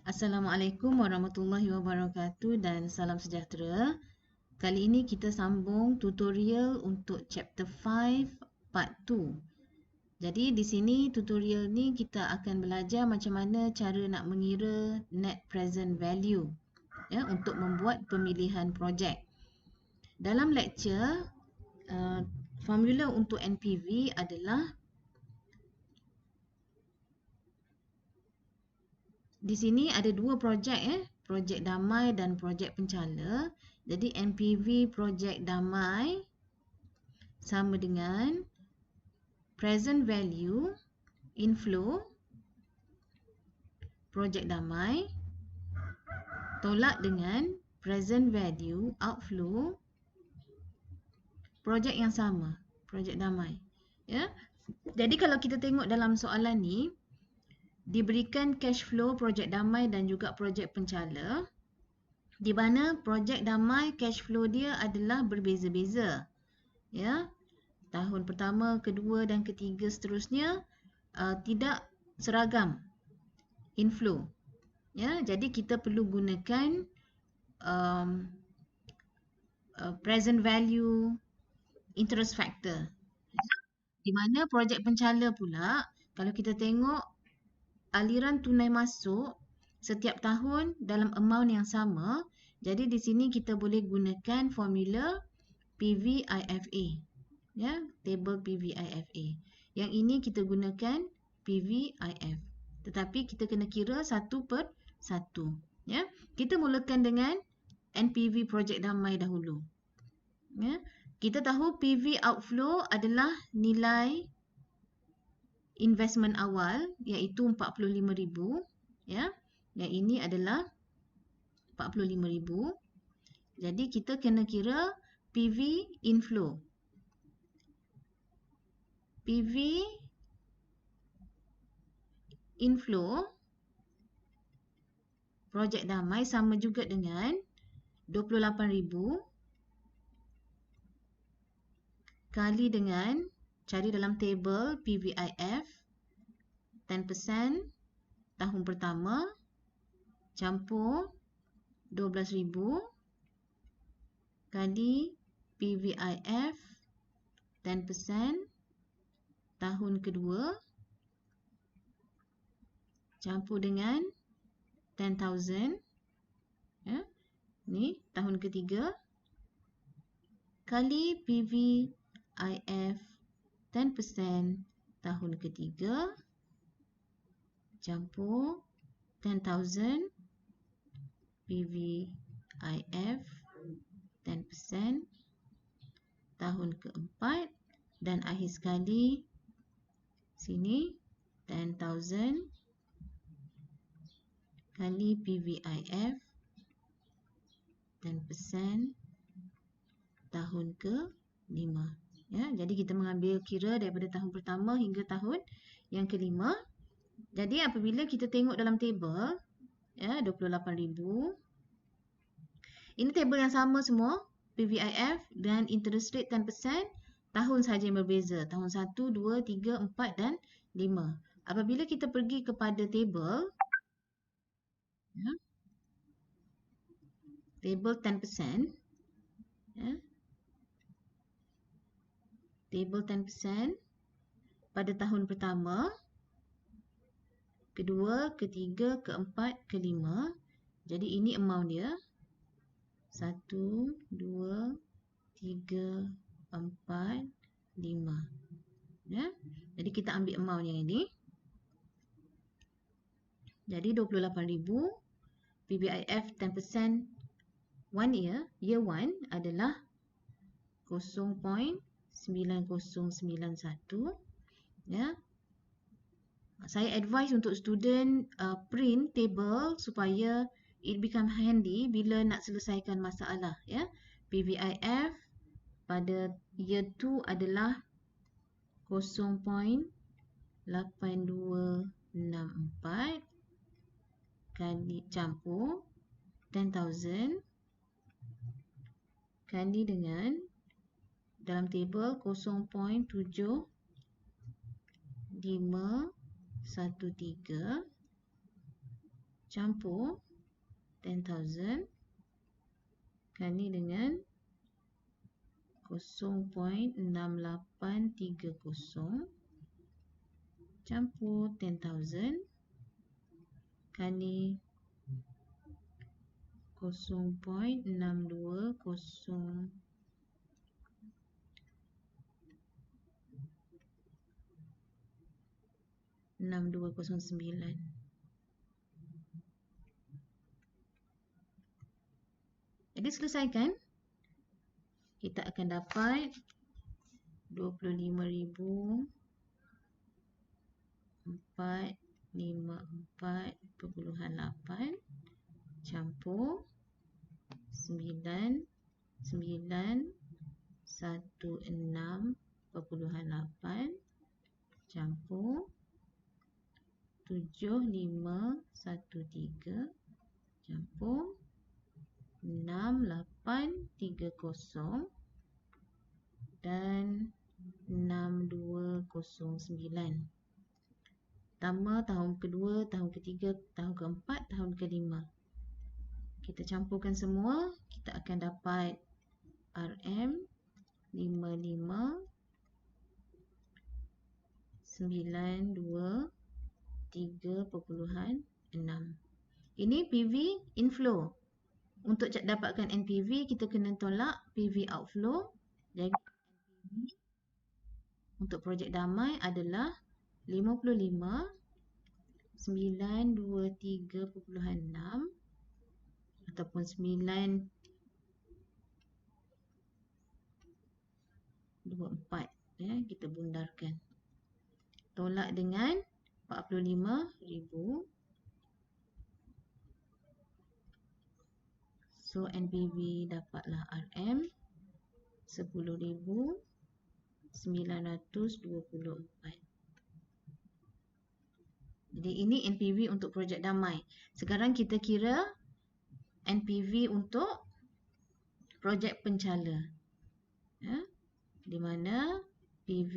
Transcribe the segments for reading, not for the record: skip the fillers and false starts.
Assalamualaikum warahmatullahi wabarakatuh dan salam sejahtera. Kali ini kita sambung tutorial untuk chapter 5 part 2. Jadi di sini tutorial ni kita akan belajar macam mana cara nak mengira net present value untuk membuat pemilihan projek. Dalam lecture formula untuk NPV adalah di sini ada dua projek projek damai dan projek pencala. Jadi NPV projek damai sama dengan present value inflow projek damai tolak dengan present value outflow projek yang sama, projek damai. Ya. Jadi kalau kita tengok dalam soalan ni diberikan cash flow projek damai dan juga projek pencala, di mana projek damai cash flow dia adalah berbeza-beza. Ya. Tahun pertama, kedua dan ketiga seterusnya tidak seragam inflow. Ya, jadi kita perlu gunakan present value interest factor. Di mana projek pencala pula, kalau kita tengok aliran tunai masuk setiap tahun dalam amount yang sama, jadi di sini kita boleh gunakan formula PVIFA. Ya, table PVIFA. Yang ini kita gunakan PVIF. Tetapi kita kena kira satu per satu. Ya, kita mulakan dengan NPV projek damai dahulu. Ya, kita tahu PV outflow adalah nilai investment awal iaitu 45,000. Ya, yang ini adalah 45,000. Jadi kita kena kira PV inflow. PV inflow projek damai sama juga dengan 28,000 kali dengan cari dalam table PVIF 10% tahun pertama campur 12,000 kali PVIF 10% tahun kedua campur dengan 10,000. Ya, ni tahun ketiga kali PVIF 10% tahun ketiga campur 10,000 PVIF 10% tahun keempat dan akhir sekali sini 10,000 kali PVIF 10% tahun ke-5. Ya, jadi kita mengambil kira daripada tahun pertama hingga tahun yang ke-5. Jadi apabila kita tengok dalam table, ya, 28,000. Ini table yang sama semua, PVIF dan interest rate 10%, tahun sahaja yang berbeza. Tahun 1, 2, 3, 4 dan 5. Apabila kita pergi kepada table, ya, table 10%, ya, table 10% pada tahun pertama, kedua, ketiga, keempat, kelima. Jadi ini amount dia. 1, 2, 3, 4, 5. Ya. Jadi kita ambil amount yang ini. Jadi 28,000 PVIF 10% 1 year 1 adalah 0.9091. Ya. Saya advise untuk student print table supaya it become handy bila nak selesaikan masalah. Ya. PVIF pada year 2 adalah 0.8264 kali campur 10,000 kali dengan dalam table 0.7513 campur 10,000 kali dengan 0.6830 campur 10,000 kali 0.6209. Jadi selesaikan, kita akan dapat 25,454.8 campur 9916.8 campur 7513 campur 6830 dan 6209. Pertama, tahun kedua, tahun ketiga, tahun keempat, tahun kelima. Kita campurkan semua, kita akan dapat RM 55,923.6. Ini PV inflow. Untuk dapatkan NPV, kita kena tolak PV outflow. Jadi NPV untuk projek damai adalah 55,923.6 ataupun 924, ya, kita bundarkan. Tolak dengan 45,000. So NPV dapatlah RM 10,924. Jadi ini NPV untuk projek damai. Sekarang kita kira NPV untuk projek pencala, ya, di mana PV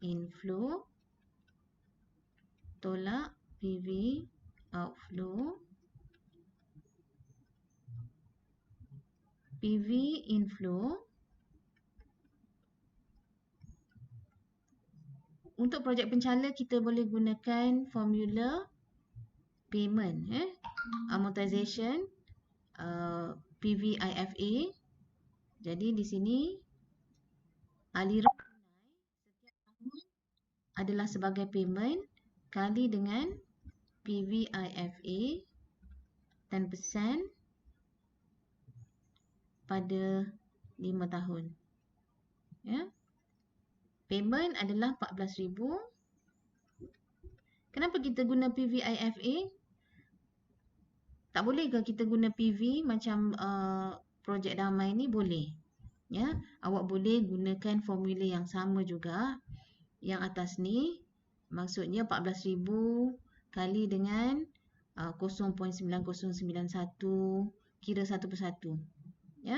inflow tolak PV outflow. PV inflow untuk projek pencala kita boleh gunakan formula payment, amortization, PVIFA. Jadi di sini aliran tunai setiap tahun adalah sebagai payment kali dengan PVIFA 10% pada 5 tahun. Ya. Payment adalah 14,000. Kenapa kita guna PVIFA? Tak boleh ke kita guna PV macam projek damai ni? Boleh. Ya, awak boleh gunakan formula yang sama juga. Yang atas ni maksudnya 14,000 kali dengan 0.9091, kira satu persatu. Ya.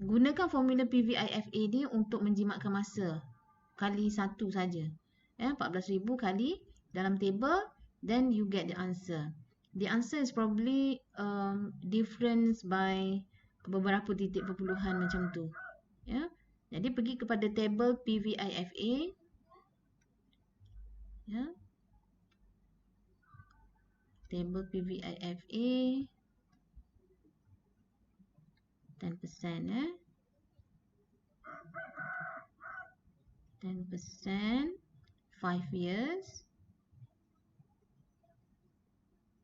Gunakan formula PVIFA ni untuk menjimatkan masa. Kali satu saja. Ya, 14,000 kali dalam table, then you get the answer. The answer is probably difference by beberapa titik perpuluhan macam tu. Ya. Jadi pergi kepada table PVIFA. Ya. Table PVIFA 10%, 10%, 5 years.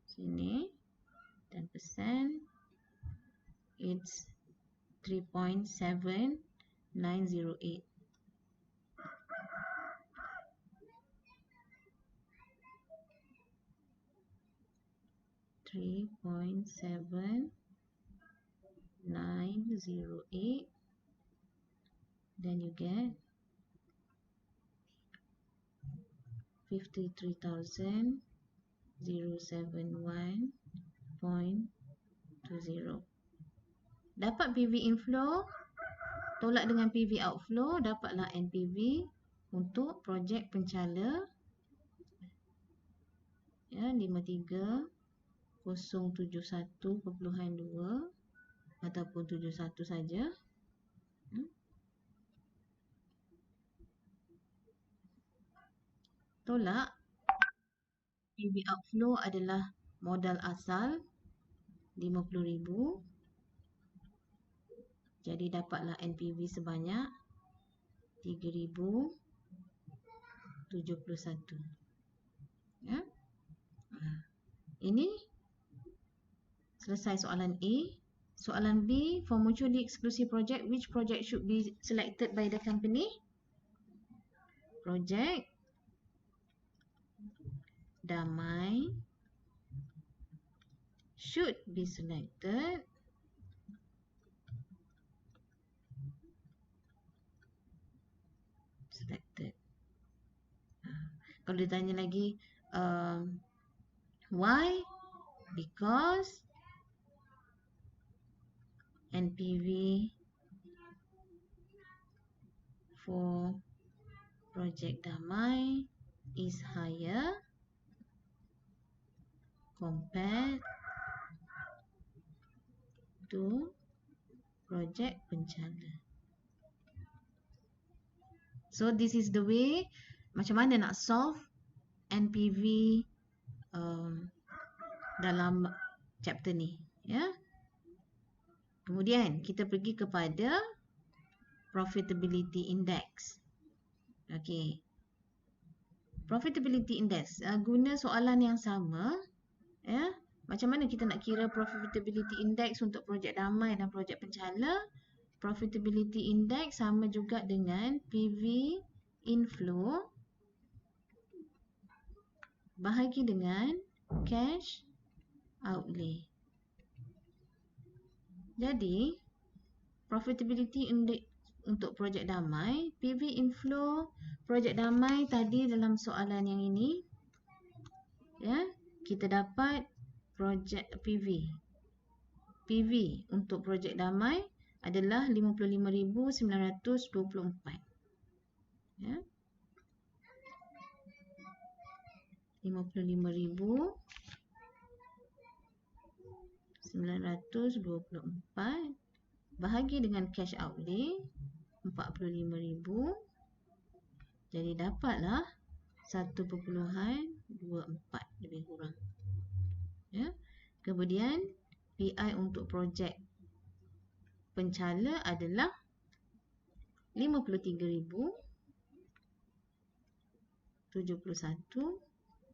Sini 10%, it's 3.7908. $3.7908, then you get 53,071.20. Dapat PV inflow, tolak dengan PV outflow, dapatlah NPV untuk projek pencala Ya, 53071.2 ataupun 71 saja. Tolak PV outflow adalah modal asal 50,000. Jadi dapatlah NPV sebanyak 3,071. Ya. Ini selesai soalan A. Soalan B, for mutually exclusive project, which project should be selected by the company? Project damai should be selected Kalau ditanya lagi why? Because NPV for project damai is higher compared to project pencala. So this is the way macam mana nak solve NPV dalam chapter ni, ya. Kemudian kita pergi kepada profitability index. Okey. Profitability index guna soalan yang sama, ya. Macam mana kita nak kira profitability index untuk projek damai dan projek pencala? Profitability index sama juga dengan PV inflow bahagi dengan cash outlay. Jadi, profitability index untuk projek damai, PV inflow projek damai tadi dalam soalan yang ini, ya, kita dapat projek PV. PV untuk projek damai adalah 55,924. Ya. 55,924 bahagi dengan cash outlay 45,000. Jadi dapatlah 1.24 lebih kurang. Ya. Kemudian PI untuk projek pencala adalah 53,071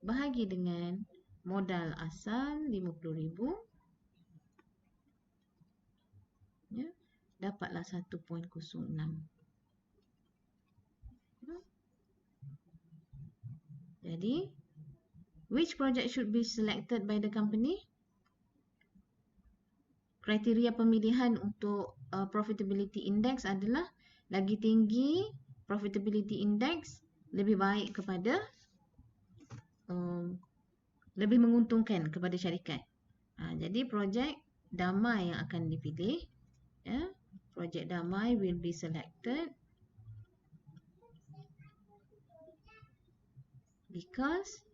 bahagi dengan modal asal 50,000. Ya, dapatlah 1.06. Jadi, which project should be selected by the company? Kriteria pemilihan untuk profitability index adalah lagi tinggi profitability index lebih baik kepada lebih menguntungkan kepada syarikat. Jadi projek damai yang akan dipilih, ya. Projek damai will be selected because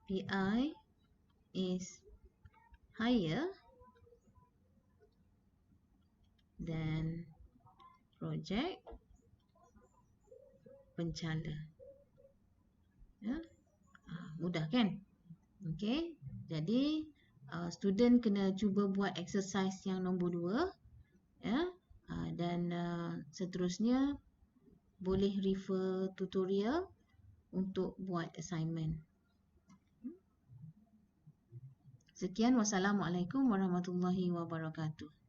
PI is higher than projek pencala. Ya. Mudah kan? Okey. Jadi student kena cuba buat exercise yang nombor 2, ya. Dan seterusnya boleh refer tutorial untuk buat assignment. Sekian, wassalamualaikum warahmatullahi wabarakatuh.